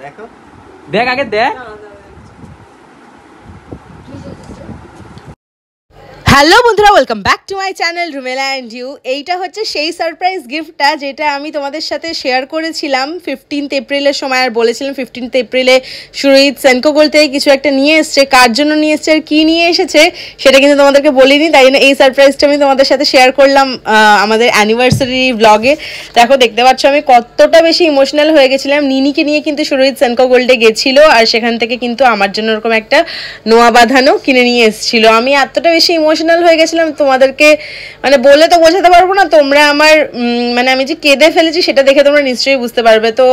দেখো দেখ আগে দেখ। হ্যালো বন্ধুরা, welcome back to my channel Rumela and you. এইটা হচ্ছে সেই সারপ্রাইজ গিফটটা যেটা আমি তোমাদের সাথে শেয়ার করেছিলাম 15th এপ্রিলের সময়, আর বলেছিলাম 15th এপ্রিলে সুরজিৎ সেনকো গোল্ড থেকে কিছু একটা নিয়ে এসছে। কার জন্য নিয়ে এসছে আর কী নিয়ে এসেছে সেটা কিন্তু তোমাদেরকে বলিনি, তাই জন্য এই সারপ্রাইজটা আমি তোমাদের সাথে শেয়ার করলাম আমাদের অ্যানিভার্সারি ব্লগে। দেখো, দেখতে পাচ্ছ আমি কতটা বেশি ইমোশনাল হয়ে গেছিলাম। নিনিকে নিয়ে কিন্তু সুরজিৎ সেনকো গোল্ডে গেছিলো, আর সেখান থেকে কিন্তু আমার জন্য ওরকম একটা নোয়া বাঁধানো কিনে নিয়ে এসেছিলো। আমি এতটা বেশি ইমোশনাল হয়ে গেছিলাম, তোমাদেরকে মানে বলে তো বোঝাতে পারবো না। তোমরা আমার মানে আমি যে কেঁদে ফেলেছি সেটা দেখে তোমরা নিশ্চয়ই বুঝতে পারবে। তো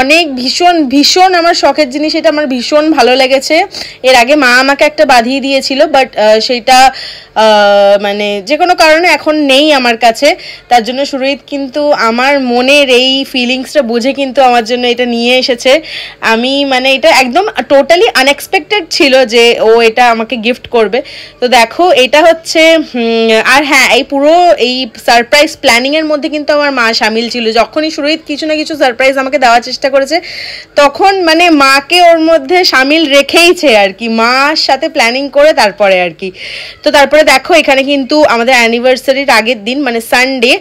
অনেক ভীষণ ভীষণ আমার শখের জিনিস, এটা আমার ভীষণ ভালো লেগেছে। এর আগে মা আমাকে একটা বাঁধিয়ে দিয়েছিল, বাট সেইটা মানে যে কোনো কারণে এখন নেই আমার কাছে। তার জন্য সুরজিৎ কিন্তু আমার মনের এই ফিলিংসটা বুঝে কিন্তু আমার জন্য এটা নিয়ে এসেছে। আমি মানে এটা একদম টোটালি আনএক্সপেক্টেড ছিল যে ও এটা আমাকে গিফট করবে। তো দেখো, এটা হচ্ছে আর হ্যাঁ, এই পুরো এই সারপ্রাইজ প্ল্যানিংয়ের মধ্যে কিন্তু আমার মা সামিল ছিল। যখনই সুরজিৎ কিছু না কিছু সারপ্রাইজ আমাকে দেওয়ার চেষ্টা করেছে, তখন মানে মাকে ওর মধ্যে সামিল রেখেইছে আর কি, মার সাথে প্ল্যানিং করে তারপরে আর কি। তো তারপরে দেখো, এখানে কিন্তু আমাদের অ্যানিভার্সারির আগের দিন মানে সানডে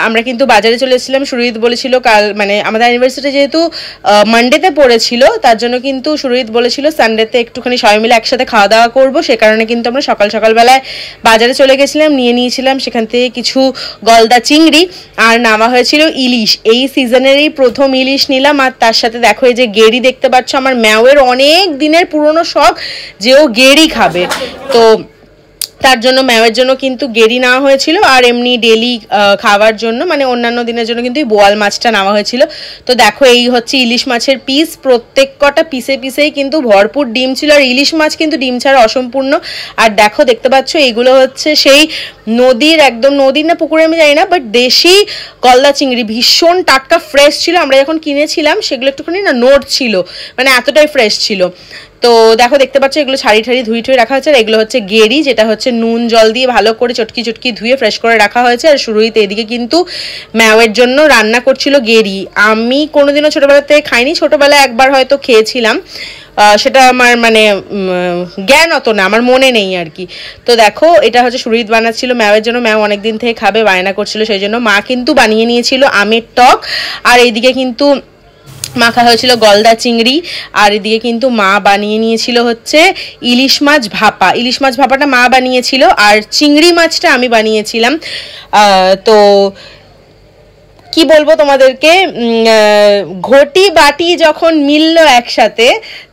আমরা কিন্তু বাজারে চলে এসেছিলাম। সুরজিৎ বলেছিল কাল মানে আমাদের অ্যানিভার্সারি যেহেতু মানডেতে পড়েছিল, তার জন্য কিন্তু সুরজিৎ বলেছিল সানডেতে একটুখানি সবাই মিলে একসাথে খাওয়া দাওয়া করবো। সে কারণে কিন্তু আমরা সকালবেলায় বাজারে চলে গেছিলাম, নিয়ে নিয়েছিলাম সেখান থেকে কিছু গলদা চিংড়ি, আর নামা হয়েছিল ইলিশ। এই সিজনেরই প্রথম ইলিশ নিলাম। আর তার সাথে দেখো, এই যে গেড়ি দেখতে পাচ্ছ, আমার ম্যাওয়ের অনেক দিনের পুরনো শখ যে ও গেড়ি খাবে, তো তার জন্য ম্যাওয়ের জন্য কিন্তু গেড়ি নেওয়া হয়েছিল। আর এমনি ডেলি খাওয়ার জন্য মানে অন্যান্য দিনের জন্য কিন্তু এই বোয়াল মাছটা নেওয়া হয়েছিল। তো দেখো, এই হচ্ছে ইলিশ মাছের পিস, প্রত্যেক কটা পিসেই কিন্তু ভরপুর ডিম ছিল। আর ইলিশ মাছ কিন্তু ডিম ছাড়া অসম্পূর্ণ। আর দেখো, দেখতে পাচ্ছ এইগুলো হচ্ছে সেই নদীর, একদম নদীর না পুকুরে আমি জানি না, বাট দেশি গলদা চিংড়ি, ভীষণ টাটকা ফ্রেশ ছিল। আমরা যখন কিনেছিলাম সেগুলো একটুখানি না নোট ছিল, মানে এতটাই ফ্রেশ ছিল। তো দেখো, দেখতে পাচ্ছ এগুলো ছাড়ি ধুয়ে রাখা হয়েছে। আর এগুলো হচ্ছে গেড়ি, যেটা হচ্ছে নুন জল দিয়ে ভালো করে চটকি ধুয়ে ফ্রেশ করে রাখা হয়েছে। আর সুরজিৎ এদিকে কিন্তু ম্যাওয়ের জন্য রান্না করছিল গেড়ি। আমি কোনোদিনও ছোটোবেলাতে খাইনি, ছোটোবেলায় একবার হয়তো খেয়েছিলাম, সেটা আমার মানে জ্ঞান অত না, আমার মনে নেই আর কি। তো দেখো, এটা হচ্ছে সুরজিৎ বানাচ্ছিল ম্যাওয়ের জন্য। ম্যাও অনেকদিন থেকে খাবে, বায়না করছিল, সেই জন্য মা কিন্তু বানিয়ে নিয়েছিল আমের টক। আর এইদিকে কিন্তু মাখা হয়েছিল গলদা চিংড়ি। আর এদিকে কিন্তু মা বানিয়ে নিয়েছিল হচ্ছে ইলিশ মাছ ভাপা। ইলিশ মাছ ভাপাটা মা বানিয়েছিল, আর চিংড়ি মাছটা আমি বানিয়েছিলাম। তো কি বলবো তোমাদেরকে, ঘটি বাটি যখন মিললো একসাথে,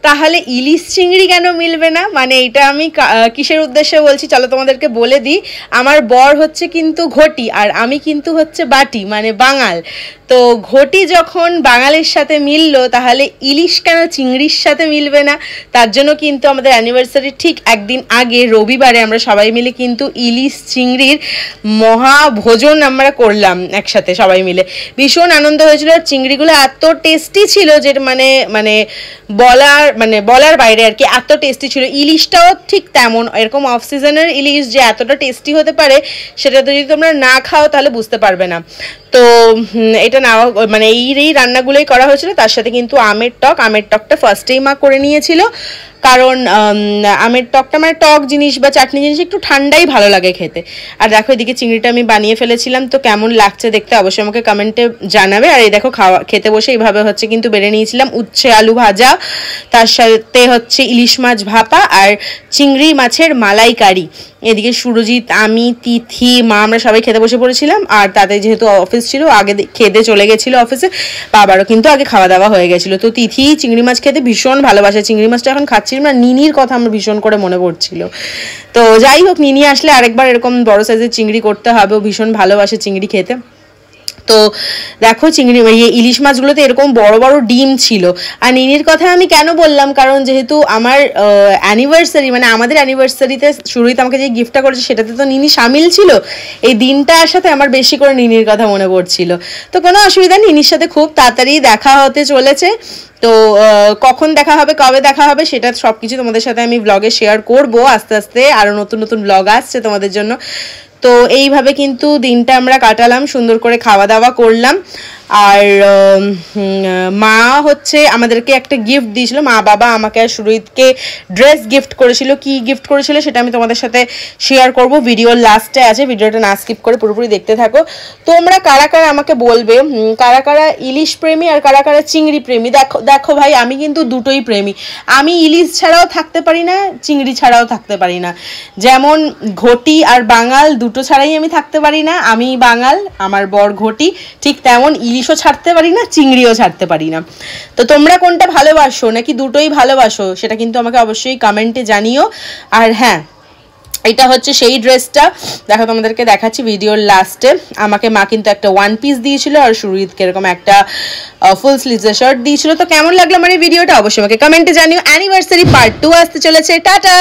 তাহলে ইলিশ চিংড়ি কেন মিলবে না? মানে এটা আমি কিসের উদ্দেশ্যে বলছি চলো তোমাদেরকে বলে দিই। আমার বর হচ্ছে কিন্তু ঘটি, আর আমি কিন্তু হচ্ছে বাটি, মানে বাঙাল। তো ঘটি যখন বাঙালির সাথে মিললো, তাহলে ইলিশ কেন চিংড়ির সাথে মিলবে না? তার জন্য কিন্তু আমাদের অ্যানিভার্সারির ঠিক একদিন আগে রবিবারে আমরা সবাই মিলে কিন্তু ইলিশ চিংড়ির মহাভোজন আমরা করলাম একসাথে সবাই মিলে। ভীষণ আনন্দ হয়েছিল। আর চিংড়িগুলো এত টেস্টি ছিল যে মানে বলার বাইরে আর কি, এত টেস্টি ছিল। ইলিশটাও ঠিক তেমন, এরকম অফ সিজনের ইলিশ যে এতটা টেস্টি হতে পারে, সেটা তো যদি তোমরা না খাও তাহলে বুঝতে পারবে না। তো এটা নেওয়া মানে এই রান্নাগুলোই করা হয়েছিল। তার সাথে কিন্তু আমের টকটা ফার্স্টেই মা করে নিয়েছিল, কারণ আমের টকটা মানে টক জিনিস বা চাটনি জিনিস একটু ঠান্ডাই ভালো লাগে খেতে। আর দেখো, এদিকে চিংড়িটা আমি বানিয়ে ফেলেছিলাম, তো কেমন লাগছে দেখতে অবশ্যই আমাকে কমেন্টে জানাবে। আর এই দেখো, খেতে বসে এইভাবে হচ্ছে কিন্তু বেড়ে নিয়েছিলাম উচ্ছে আলু ভাজা, তার সাথে হচ্ছে ইলিশ মাছ ভাপা আর চিংড়ি মাছের মালাইকারি। এদিকে সুরজিৎ, আমি, তিথি, মা আমরা সবাই খেতে বসে পড়েছিলাম। আর তাদের যেহেতু অফিস ছিল, আগে খেতে চলে গেছিলো অফিসে, বাবারও কিন্তু আগে খাওয়া দাওয়া হয়ে গেছিলো। তো তিথি চিংড়ি মাছ খেতে ভীষণ ভালোবাসে, চিংড়ি মাছটা এখন খাচ্ছিলাম না, নিনির কথা আমার ভীষণ করে মনে পড়ছিল। তো যাই হোক, নিনি আসলে আরেকবার এরকম বড় সাইজের চিংড়ি করতে হবে, ও ভীষণ ভালোবাসে চিংড়ি খেতে। তো দেখো, চিংড়ি ইলিশ মাছগুলোতে এরকম বড় বড় ডিম ছিল। আর নিনির কথা আমি কেন বললাম, কারণ যেহেতু আমার অ্যানিভার্সারি মানে আমাদের অ্যানিভার্সারিতে সুরজিৎ আমাকে যে গিফটটা করেছে সেটাতে তো নিনি সামিল ছিল। এই দিনটার সাথে আমার বেশি করে নিনির কথা মনে পড়ছিল। তো কোনো অসুবিধা নেই, নিনির সাথে খুব তাড়াতাড়ি দেখা হতে চলেছে। তো কখন দেখা হবে, কবে দেখা হবে, সেটা সব কিছু তোমাদের সাথে আমি ব্লগে শেয়ার করবো আস্তে আস্তে। আরও নতুন ব্লগ আসছে তোমাদের জন্য। তো এইভাবে কিন্তু দিনটা আমরা কাটালাম, সুন্দর করে খাওয়া দাওয়া করলাম। আর মা হচ্ছে আমাদেরকে একটা গিফট দিয়েছিল, মা বাবা আমাকে আর সুরজিৎকে ড্রেস গিফট করেছিল। কি গিফট করেছিল সেটা আমি তোমাদের সাথে শেয়ার করব, ভিডিওর লাস্টে আছে, ভিডিওটা না স্কিপ করে পুরোপুরি দেখতে থাকো। তোমরা কারা কারা আমাকে বলবে কারা কারা ইলিশ প্রেমী আর কারা কারা চিংড়ি প্রেমী। দেখো ভাই, আমি কিন্তু দুটোই প্রেমী। আমি ইলিশ ছাড়াও থাকতে পারি না, চিংড়ি ছাড়াও থাকতে পারি না। যেমন ঘটি আর বাঙাল দুটো ছাড়াই আমি থাকতে পারি না, আমি বাঙাল, আমার বর ঘটি, ঠিক তেমন ইলিশও ছাড়তে পারি না, চিংড়িও ছাড়তে পারি না। তো তোমরা কোনটা ভালোবাসো নাকি দুটোই ভালোবাসো সেটা কিন্তু আমাকে অবশ্যই কমেন্টে জানিও। আর হ্যাঁ, এটা হচ্ছে সেই ড্রেসটা, দেখো তোমাদেরকে দেখাচ্ছি ভিডিওর লাস্টে। আমাকে মা কিন্তু একটা ওয়ান পিস দিয়েছিল আর সুরজিৎকে এরকম একটা ফুল স্লিভসের শার্ট দিয়েছিল। তো কেমন লাগলো আমার এই ভিডিওটা অবশ্যই আমাকে কমেন্টে জানিও। অ্যানিভার্সারি পার্ট 2 আসতে চলেছে। টাটা।